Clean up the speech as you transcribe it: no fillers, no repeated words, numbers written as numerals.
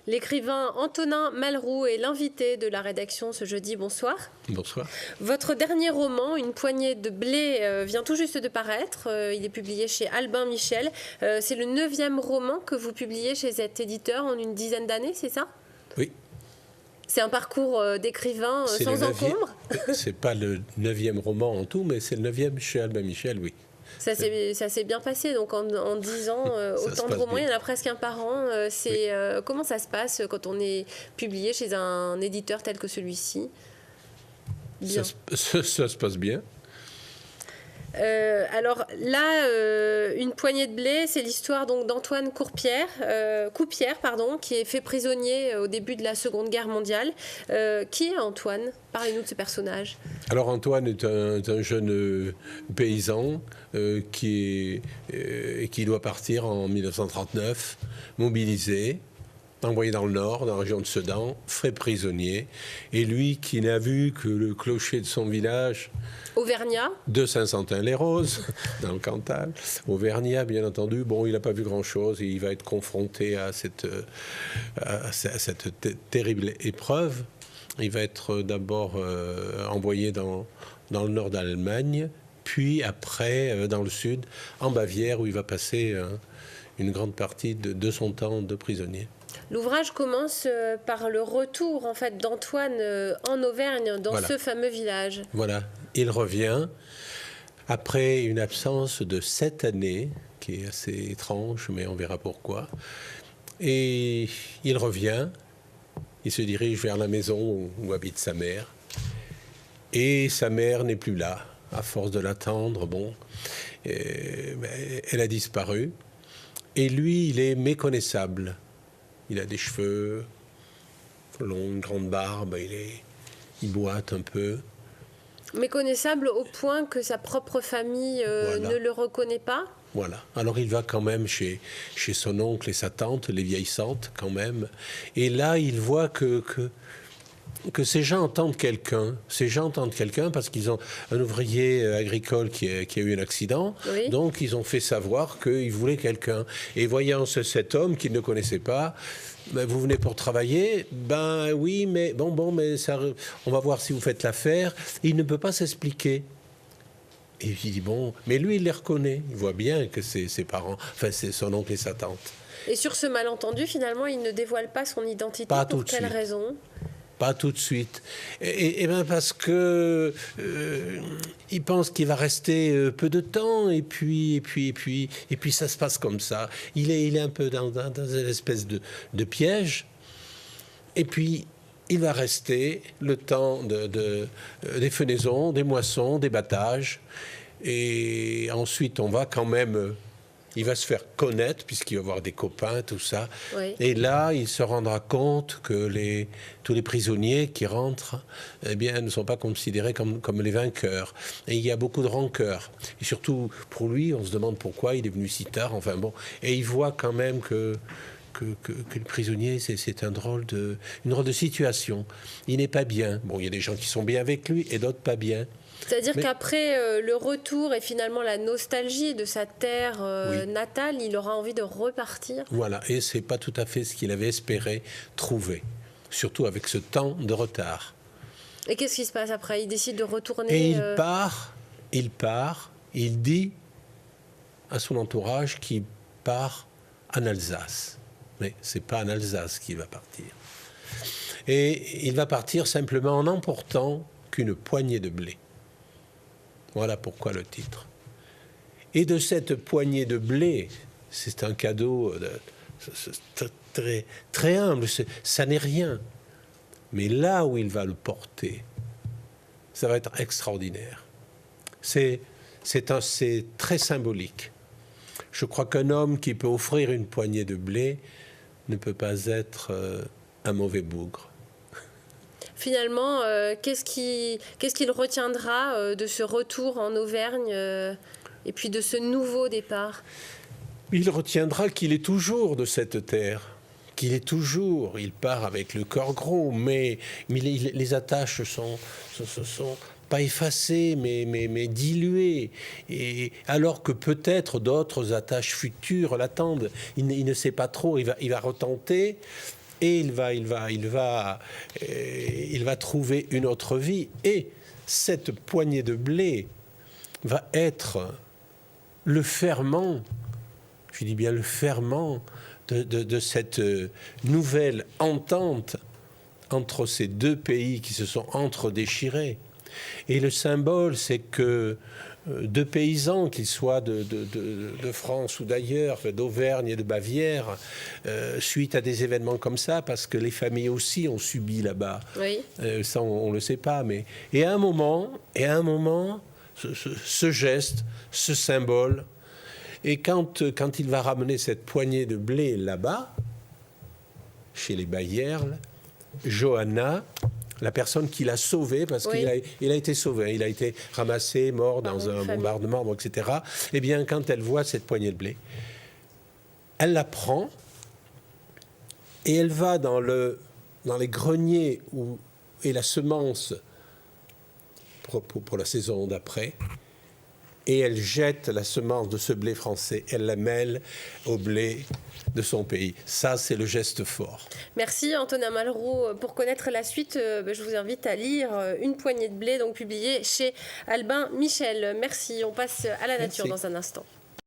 L'écrivain Antonin Malraux est l'invité de la rédaction ce jeudi. Bonsoir. Bonsoir. Votre dernier roman, Une poignée de blé, vient tout juste de paraître. Il est publié chez Albin Michel. C'est le 9e roman que vous publiez chez cet éditeur en une dizaine d'années, c'est ça ? Oui. C'est un parcours d'écrivain sans encombre ? C'est pas le 9e roman en tout, mais c'est le 9e chez Albin Michel, oui. Ça s'est bien passé, donc en 10 ans, autant de romans, il y en a presque un par an. Oui. Comment ça se passe quand on est publié chez un éditeur tel que celui-ci ? Ça se passe bien. Alors là, Une poignée de blé, c'est l'histoire donc d'Antoine Coupierre, qui est fait prisonnier au début de la Seconde Guerre mondiale. Qui est Antoine ? Parlez-nous de ce personnage. Alors Antoine est un jeune paysan qui doit partir en 1939, mobilisé, envoyé dans le nord, dans la région de Sedan, fait prisonnier. Et lui qui n'a vu que le clocher de son village... Auvergnat. De Saint-Santin-les-Roses, dans le Cantal. Auvergnat, bien entendu. Bon, il n'a pas vu grand-chose et il va être confronté à cette terrible épreuve. Il va être d'abord envoyé dans le nord d'Allemagne, puis après dans le sud, en Bavière, où il va passer une grande partie de son temps de prisonnier. L'ouvrage commence par le retour en fait, d'Antoine en Auvergne, dans ce fameux village. Voilà, il revient après une absence de 7 années, qui est assez étrange, mais on verra pourquoi. Et il revient, il se dirige vers la maison où habite sa mère. Et sa mère n'est plus là, à force de l'attendre, elle a disparu. Et lui, il est méconnaissable. Il a des cheveux longs, une grande barbe, il boite un peu. Méconnaissable au point que sa propre famille ne le reconnaît pas ? Voilà. Alors il va quand même chez son oncle et sa tante, les vieilles santes quand même. Et là, il voit que ces gens entendent quelqu'un. Ces gens entendent quelqu'un parce qu'ils ont un ouvrier agricole qui a eu un accident. Oui. Donc, ils ont fait savoir qu'ils voulaient quelqu'un. Et voyant cet homme qu'ils ne connaissaient pas, vous venez pour travailler ? Ben oui, mais mais ça, on va voir si vous faites l'affaire. Il ne peut pas s'expliquer. Et il dit mais lui, il les reconnaît. Il voit bien que c'est ses parents, enfin, c'est son oncle et sa tante. Et sur ce malentendu, finalement, il ne dévoile pas son identité. Pas pour quelle raison ? Pas tout de suite. Et bien parce que il pense qu'il va rester peu de temps et puis ça se passe comme ça. Il est un peu dans une espèce de piège. Et puis il va rester le temps des fenaisons, des moissons, des battages. Et ensuite on va quand même... Il va se faire connaître puisqu'il va avoir des copains, tout ça. Oui. Et là, il se rendra compte que tous les prisonniers qui rentrent, ne sont pas considérés comme les vainqueurs. Et il y a beaucoup de rancœur. Et surtout, pour lui, on se demande pourquoi il est venu si tard. Et il voit quand même que le prisonnier, c'est une drôle de situation. Il n'est pas bien. Il y a des gens qui sont bien avec lui et d'autres pas bien. C'est-à-dire qu'après le retour et finalement la nostalgie de sa terre natale, il aura envie de repartir. Voilà, et c'est pas tout à fait ce qu'il avait espéré trouver, surtout avec ce temps de retard. Et qu'est-ce qui se passe après ? Il décide de retourner... Et il part, il dit à son entourage qu'il part en Alsace. Mais c'est pas en Alsace qu'il va partir. Et il va partir simplement en n'emportant qu'une poignée de blé. Voilà pourquoi le titre. Et de cette poignée de blé, c'est un cadeau très, très humble, ça n'est rien. Mais là où il va le porter, ça va être extraordinaire. C'est très symbolique. Je crois qu'un homme qui peut offrir une poignée de blé ne peut pas être un mauvais bougre. Finalement, qu'est-ce qu'il retiendra de ce retour en Auvergne et puis de ce nouveau départ ? Il retiendra qu'il est toujours de cette terre, il part avec le cœur gros, mais les attaches sont pas effacées, mais diluées, et alors que peut-être d'autres attaches futures l'attendent. Il ne sait pas trop, il va retenter. et il va trouver une autre vie. Et cette poignée de blé va être le ferment, je dis bien le ferment de cette nouvelle entente entre ces deux pays qui se sont entre-déchirés. Et le symbole, c'est que deux paysans, qu'ils soient de France ou d'ailleurs, d'Auvergne et de Bavière, suite à des événements comme ça, parce que les familles aussi ont subi là-bas. Oui. Ça, on ne le sait pas. Mais... Et à un moment, ce geste, ce symbole, et quand il va ramener cette poignée de blé là-bas, chez les Baillerles, Johanna, la personne qui l'a sauvé, parce qu'il a été sauvé, il a été ramassé, mort dans un bombardement, etc. Eh bien, quand elle voit cette poignée de blé, elle la prend et elle va dans les greniers où est la semence pour la saison d'après, et elle jette la semence de ce blé français, elle la mêle au blé de son pays. Ça, c'est le geste fort. Merci Antonin Malraux. Pour connaître la suite, je vous invite à lire Une poignée de blé, donc publié chez Albin Michel. Merci. On passe à la nature dans un instant.